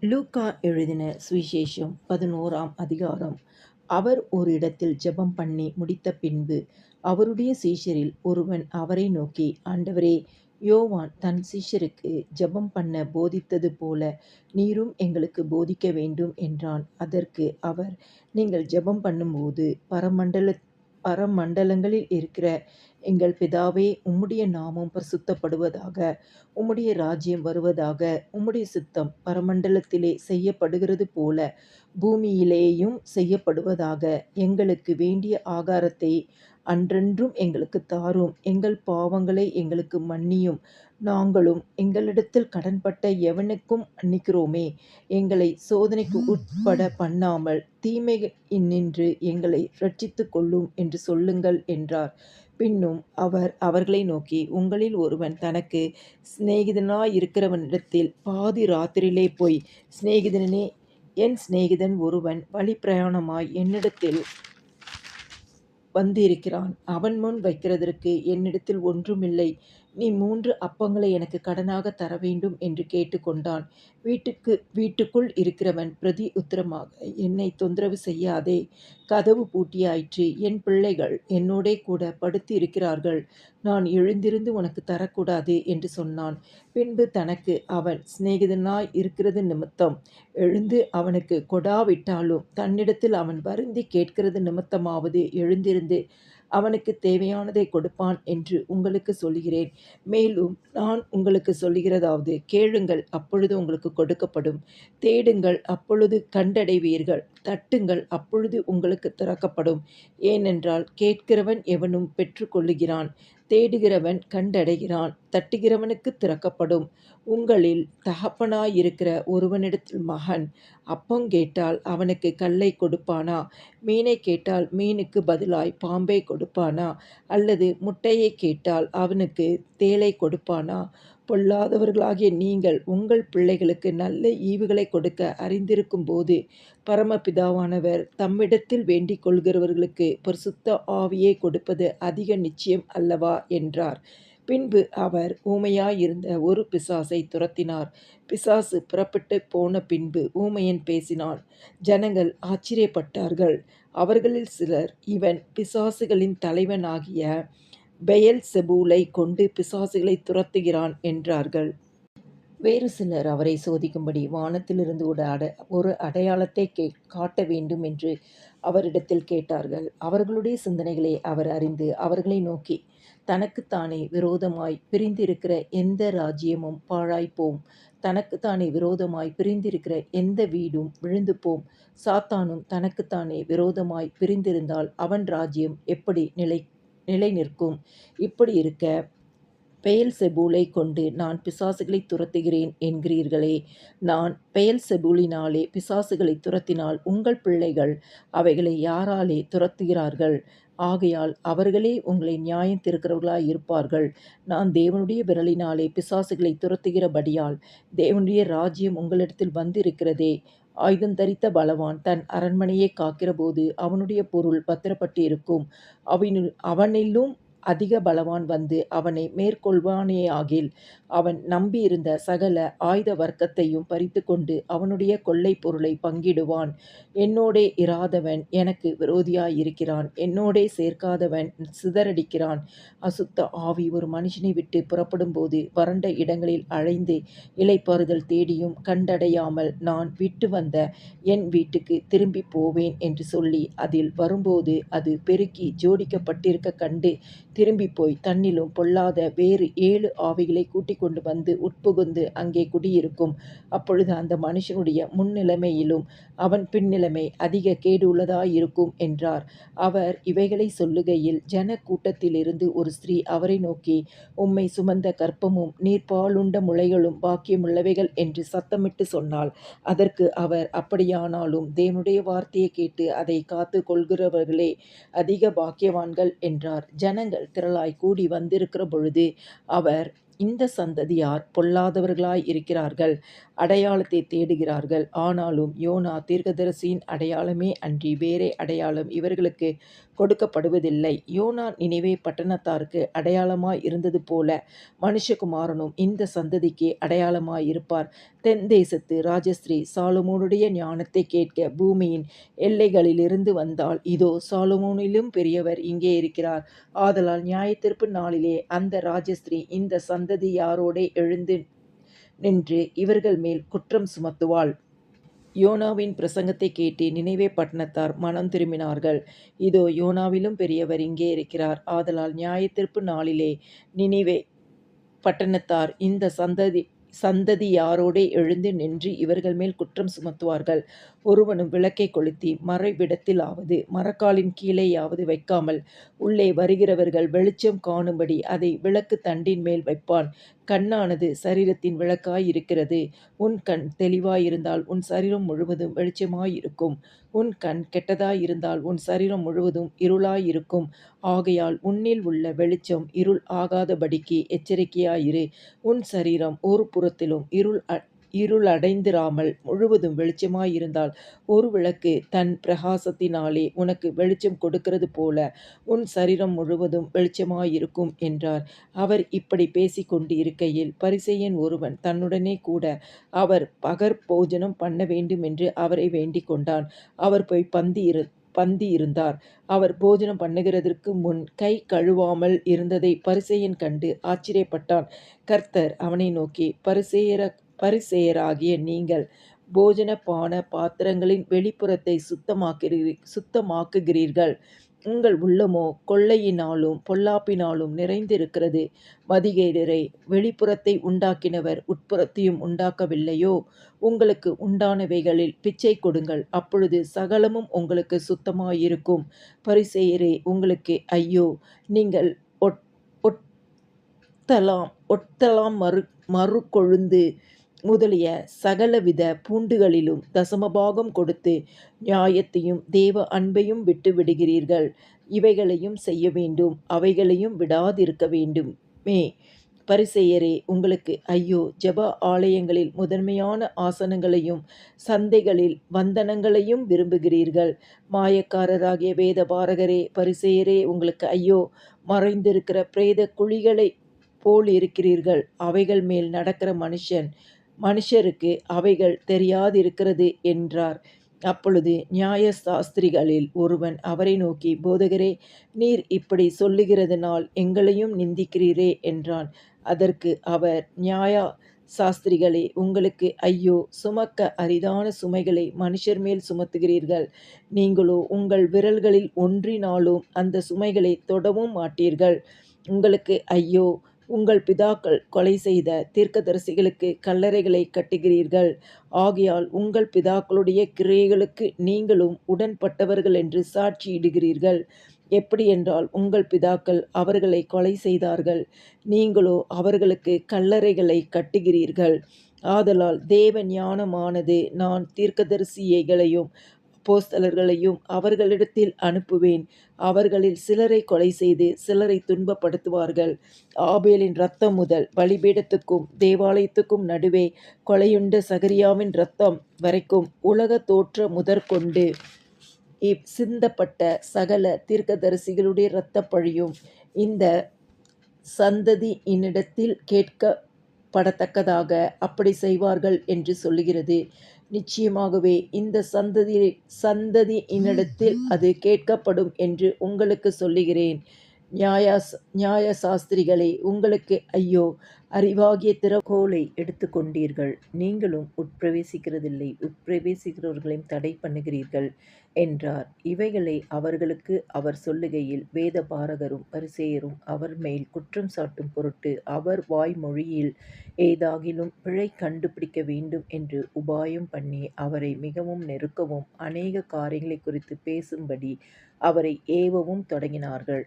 லூக்கா எழுதின சுவிசேஷம் 11ஆம் அதிகாரம். அவர் ஒரு இடத்தில் ஜெபம் பண்ணி முடித்த பின்பு அவருடைய சீஷரில் ஒருவன் அவரை நோக்கி, ஆண்டவரே, யோவான் தன் சீஷருக்கு ஜெபம் பண்ண போதித்தது போல நீரும் எங்களுக்கு போதிக்க வேண்டும் என்றான். அதற்கு அவர், நீங்கள் ஜெபம் பண்ணும்போது பரமண்டலங்களில் இருக்கிற எங்கள் பிதாவே, உம்முடைய நாமம் பரிசுத்தப்படுவதாக, உம்முடைய ராஜ்யம் வருவதாக, உம்முடைய சித்தம் பரமண்டலத்திலே செய்யப்படுகிறது போல பூமியிலேயும் செய்யப்படுவதாக. எங்களுக்கு வேண்டிய ஆகாரத்தை அன்றன்றும் எங்களுக்குத் தாரும். எங்கள் பாவங்களை எங்களுக்கு மன்னியும், நாங்களும் எங்களிடத்தில் கடன்பட்ட எவனுக்கும் மன்னிக்கிறோமே. எங்களை சோதனைக்கு உட்பட பண்ணாமல் தீமையினின்று எங்களை இரட்சித்துக் கொள்ளும் என்று சொல்லுங்கள் என்றார். பின்னும் அவர் அவர்களை நோக்கி, உங்களில் ஒருவன் தனக்கு சிநேகிதனாயிருக்கிறவனிடத்தில் பாதி ராத்திரியிலே போய், சிநேகிதனே, என் சிநேகிதன் ஒருவன் வழிப்பிரயாணமாய் என்னிடத்தில் வந்திருக்கிறான். அவன் முன் வைக்கிறதற்கு என்னிடத்தில் ஒன்றுமில்லை. நீ 3 அப்பங்களை எனக்கு கடனாகத் தரவேண்டும் என்று கேட்டுக்கொண்டான். வீட்டுக்குள் இருக்கிறவன் பிரதி உத்தரமாக, என்னைத் தொந்தரவு செய்யாதே, கதவு பூட்டியாயிற்று, என் பிள்ளைகள் என்னோடே கூட படுத்து இருக்கிறார்கள், நான் எழுந்திருந்து உனக்குத் தரக்கூடாது என்று சொன்னான். பின்பு தனக்கு அவன் சிநேகிதனாய் இருக்கிறது நிமித்தம் எழுந்து அவனுக்குக் கொடாவிட்டாலும் தன்னிடத்தில் அவன் வருந்தி கேட்கிறது நிமித்தமாவது எழுந்திருந்து அவனுக்குத் தேவையானதைக் கொடுப்பான் என்று உங்களுக்கு சொல்லுகிறேன். மேலும் நான் உங்களுக்கு சொல்லுகிறதாவது, கேளுங்கள், அப்பொழுது உங்களுக்குக் கொடுக்கப்படும். தேடுங்கள், அப்பொழுது கண்டடைவீர்கள். தட்டுங்கள், அப்பொழுது உங்களுக்குத் திறக்கப்படும். ஏனென்றால் கேட்கிறவன் எவனும் பெற்றுக்கொள்ளுகிறான், தேடுகிறவன் கண்டடைகிறான், தட்டுகிறவனுக்குத் திறக்கப்படும். உங்களில் தகப்பனாயிருக்கிற ஒருவனிடத்தில் மகன் அப்பம் கேட்டால் அவனுக்குக் கல்லைக் கொடுப்பானா? மீனைக் கேட்டால் மீனுக்குப் பதிலாய் பாம்பைக் கொடுப்பானா? அல்லது முட்டையைக் கேட்டால் அவனுக்குத் தேளைக் கொடுப்பானா? பொல்லாதவர்களாகிய நீங்கள் உங்கள் பிள்ளைகளுக்கு நல்ல ஈவுகளைக் கொடுக்க அறிந்திருக்கும்போது, பரமபிதாவானவர் தம்மிடத்தில் வேண்டிக் கொள்கிறவர்களுக்குப் பரிசுத்த ஆவியைக் கொடுப்பது அதிக நிச்சயம் அல்லவா என்றார். பின்பு அவர் ஊமையாயிருந்த ஒரு பிசாசைத் துரத்தினார். பிசாசு புறப்பட்டுப் போன பின்பு ஊமையன் பேசினான். ஜனங்கள் ஆச்சரியப்பட்டார்கள். அவர்களில் சிலர், இவன் பிசாசுகளின் தலைவனாகிய பெயல்செபூலைக் கொண்டு பிசாசுகளைத் துரத்துகிறான் என்றார்கள். வேறு சிலர் அவரை சோதிக்கும்படி வானத்திலிருந்து ஒரு அடையாளத்தைக் காட்ட வேண்டும் என்று அவரிடத்தில் கேட்டார்கள். அவர்களுடைய சிந்தனைகளை அவர் அறிந்து அவர்களை நோக்கி, தனக்குத்தானே விரோதமாய் பிரிந்திருக்கிற எந்த ராஜ்யமும் பாழாய்ப்போம், தனக்குத்தானே விரோதமாய் பிரிந்திருக்கிற எந்த வீடும் விழுந்து போம். சாத்தானும் தனக்குத்தானே விரோதமாய் பிரிந்திருந்தால் அவன் ராஜ்யம் எப்படி நிலை நிற்கும்? இப்படி இருக்க, பெயல்செபூலைக் கொண்டு நான் பிசாசுகளைத் துரத்துகிறேன் என்கிறீர்களே. நான் பெயல்செபூலினாலே பிசாசுகளைத் துரத்தினால் உங்கள் பிள்ளைகள் அவைகளை யாராலே துரத்துகிறார்கள்? ஆகையால் அவர்களே உங்களை நியாயம் தீர்க்கிறவர்களாயிருப்பார்கள். நான் தேவனுடைய விரலினாலே பிசாசுகளைத் துரத்துகிறபடியால் தேவனுடைய ராஜ்யம் உங்களிடத்தில் வந்திருக்கிறதே. ஆயுதம் தரித்த பலவான் தன் அரண்மனையைக் காக்கிறபோது அவனுடைய பொருள் பத்திரப்பட்டிருக்கும். அவனிலும் அதிக பலவான் வந்து அவனை மேற்கொள்வானேயாகில், அவன் நம்பியிருந்த சகல ஆயுத வர்க்கத்தையும் பறித்துக்கொண்டு அவனுடைய கொள்ளைப் பொருளைப் பங்கிடுவான். என்னோடே இராதவன் எனக்கு விரோதியாயிருக்கிறான், என்னோடே சேர்க்காதவன் சிதறடிக்கிறான். அசுத்த ஆவி ஒரு மனுஷனை விட்டு புறப்படும்போது வறண்ட இடங்களில் அலைந்து இளைப்பாறுதல் தேடியும் கண்டடையாமல், நான் விட்டு வந்த என் வீட்டுக்குத் திரும்பிப் போவேன் என்று சொல்லி அதில் வரும்போது அது பெருக்கி ஜோடிக்கப்பட்டிருக்கக் கண்டு திரும்பிப்போய் தன்னிலும் பொல்லாத வேறு 7 ஆவிகளைக் கூட்டிக்கொண்டு வந்து உட்புகுந்து அங்கே குடியிருக்கும். அப்பொழுது அந்த மனுஷனுடைய முன்னிலைமையிலும் அவன் பின்னிலைமை அதிக கேடு உள்ளதாயிருக்கும் என்றார். அவர் இவைகளைச் சொல்லுகையில் ஜனக்கூட்டத்திலிருந்து ஒரு ஸ்திரீ அவரை நோக்கி, உம்மை சுமந்த கர்ப்பமும் நீர் பாலுண்ட முலைகளும் பாக்கியமுள்ளவைகள் என்று சத்தமிட்டு சொன்னாள். அதற்கு அவர், அப்படியானாலும் தேவனுடைய வார்த்தையைக் கேட்டு அதைக் காத்துக் கொள்கிறவர்களே அதிக பாக்கியவான்கள் என்றார். ஜனங்கள் திரளாய் கூடி வந்திருக்கிற பொழுது அவர், இந்த சந்ததியார் பொல்லாதவர்களாய் இருக்கிறார்கள், அடையாளத்தை தேடுகிறார்கள். ஆனாலும் யோனா தீர்க்கதரிசியின் அடையாளமே அன்றி வேறே அடையாளம் இவர்களுக்கு கொடுக்கப்படுவதில்லை. யோனா நினிவே பட்டணத்தாருக்கு அடையாளமாய் இருந்தது போல மனுஷகுமாரனும் இந்த சந்ததிக்கு அடையாளமாய் இருப்பார். தென் தேசத்து ராஜஸ்திரீ சாலமோனுடைய ஞானத்தை கேட்க பூமியின் எல்லைகளிலிருந்து வந்தாள். இதோ சாலமோனிலும் பெரியவர் இங்கே இருக்கிறார். ஆதலால் நியாயத்தீர்ப்பு நாளிலே அந்த ராஜஸ்திரீ இந்த சந்ததியாரோடே எழுந்து நின்று இவர்கள் மேல் குற்றம் சுமத்துவாள். யோனாவின் பிரசங்கத்தை கேட்டு நினிவே பட்டணத்தார் மனம் திரும்பினார்கள். இதோ யோனாவிலும் பெரியவர் இங்கே இருக்கிறார். ஆதலால் நியாயத்தீர்ப்பு நாளிலே நினிவே பட்டணத்தார் இந்த சந்ததியாரோடே எழுந்து நின்று இவர்கள் மேல் குற்றம் சுமத்துவார்கள். ஒருவனும் விளக்கை கொளுத்தி மறைவிடத்திலாவது மரக்காலின் கீழேயாவது வைக்காமல் உள்ளே வருகிறவர்கள் வெளிச்சம் காணும்படி அதை விளக்கு தண்டின் மேல் வைப்பான். கண்ணானது சரீரத்தின் விளக்காய் இருக்கிறது. உன் கண் தெளிவாயிருந்தால் உன் சரீரம் முழுவதும் வெளிச்சமாயிருக்கும். உன் கண் கெட்டதாயிருந்தால் உன் சரீரம் முழுவதும் இருளாயிருக்கும். ஆகையால் உன்னில் உள்ள வெளிச்சம் இருள் ஆகாதபடிக்கு எச்சரிக்கையாயிரு. உன் சரீரம் ஒரு புறத்திலும் இருளடைந்திராமல் முழுவதும் வெளிச்சமாயிருந்தால் ஒரு விளக்கு தன் பிரகாசத்தினாலே உனக்கு வெளிச்சம் கொடுக்கிறது போல உன் சரீரம் முழுவதும் வெளிச்சமாயிருக்கும் என்றார். அவர் இப்படி பேசிக்கொண்டு இருக்கையில் பரிசேயன் ஒருவன் தன்னுடனே கூட அவர் பகற்போஜனம் பண்ண வேண்டும் என்று அவரை வேண்டிக் கொண்டான். அவர் போய் பந்தி இருந்தார். அவர் போஜனம் பண்ணுகிறதற்கு முன் கை கழுவாமல் இருந்ததை பரிசேயன் கண்டு ஆச்சரியப்பட்டான். கர்த்தர் அவனை நோக்கி, பரிசேயராகிய நீங்கள் போஜன பான பாத்திரங்களின் வெளிப்புறத்தை சுத்தமாக்குகிறீர்கள், உங்கள் உள்ளமோ கொள்ளையினாலும் பொல்லாப்பினாலும் நிறைந்திருக்கிறது. மதிகேடரை, வெளிப்புறத்தை உண்டாக்கினவர் உட்புறத்தையும் உண்டாக்கவில்லையோ? உங்களுக்கு உண்டானவைகளில் பிச்சை கொடுங்கள், அப்பொழுது சகலமும் உங்களுக்கு சுத்தமாயிருக்கும். பரிசேயரே, உங்களுக்கு ஐயோ! நீங்கள் ஒட்டலாம் மறுகொழுந்து முதலிய சகலவித பூண்டுகளிலும் தசமபாகம் கொடுத்து நியாயத்தையும் தேவ அன்பையும் விட்டு விடுகிறீர்கள். இவைகளையும் செய்ய வேண்டும், அவைகளையும் விடாதிருக்க வேண்டுமே. பரிசேயரே, உங்களுக்கு ஐயோ! ஜெப ஆலயங்களில் முதன்மையான ஆசனங்களையும் சந்தைகளில் வந்தனங்களையும் விரும்புகிறீர்கள். மாயக்காரராகிய வேதபாரகரே, பரிசேயரே, உங்களுக்கு ஐயோ! மறைந்திருக்கிற பிரேத குழிகளை போல் இருக்கிறீர்கள். அவைகள் மேல் நடக்கிற மனுஷருக்கு அவைகள் தெரியாதிருக்கிறது என்றார். அப்பொழுது நியாயசாஸ்திரிகளில் ஒருவன் அவரை நோக்கி, போதகரே, நீர் இப்படி சொல்லுகிறதுனால் எங்களையும் நிந்திக்கிறீரே என்றான். அதற்கு அவர், சாஸ்திரிகளே, உங்களுக்கு ஐயோ! சுமக்க அரிதான சுமைகளை மனுஷர் மேல் சுமத்துகிறீர்கள். நீங்களோ உங்கள் விரல்களில் ஒன்றினாலும் அந்த சுமைகளை தொடவும் மாட்டீர்கள். உங்களுக்கு ஐயோ! உங்கள் பிதாக்கள் கொலை செய்த தீர்க்கதரிசிகளுக்கு கல்லறைகளை கட்டுகிறீர்கள். ஆகையால் உங்கள் பிதாக்களுடைய கிரியைகளுக்கு நீங்களும் உடன்பட்டவர்கள் என்று சாட்சியிடுகிறீர்கள். எப்படி என்றால், உங்கள் பிதாக்கள் அவர்களை கொலை செய்தார்கள், நீங்களோ அவர்களுக்கு கல்லறைகளை கட்டுகிறீர்கள். ஆதலால் தேவ ஞானமானது, நான் தீர்க்கதரிசிகளையும் அப்போஸ்தலர்களையும் அவர்களிடத்தில் அனுப்புவேன். அவர்களில் சிலரை கொலை செய்து சிலரை துன்பப்படுத்துவார்கள். ஆபேலின் இரத்தம் முதல் பலிபீடத்துக்கும் தேவாலயத்துக்கும் நடுவே கொலையுண்ட சகரியாவின் இரத்தம் வரைக்கும் உலக தோற்ற முதற்கொண்டு சிந்தப்பட்ட சகல தீர்க்கதரிசிகளுடைய இரத்தப்பழியும் இந்த சந்ததியினிடத்தில் கேட்கப்படத்தக்கதாக அப்படி செய்வார்கள் என்று சொல்லுகிறது. நிச்சயமாகவே இந்த சந்ததியினிடத்தில் அது கேட்கப்படும் என்று உங்களுக்கு சொல்லுகிறேன். நியாயசாஸ்திரிகளே, உங்களுக்கு ஐயோ! அறிவாகிய திறவுகோலை எடுத்துக்கொண்டீர்கள், நீங்களும் உட்பிரவேசிக்கிறதில்லை, உட்பிரவேசிக்கிறவர்களையும் தடை பண்ணுகிறீர்கள் என்றார். இவைகளை அவர்களுக்கு அவர் சொல்லுகையில் வேதபாரகரும் பரிசேயரும் அவர் மேல் குற்றம் சாட்டும் பொருட்டு அவர் வாய்மொழியில் ஏதாகிலும் பிழை கண்டுபிடிக்க வேண்டும் என்று உபாயம் பண்ணி அவரை மிகவும் நெருக்கவும் அநேக காரியங்களை குறித்து பேசும்படி அவரை ஏவவும் தொடங்கினார்கள்.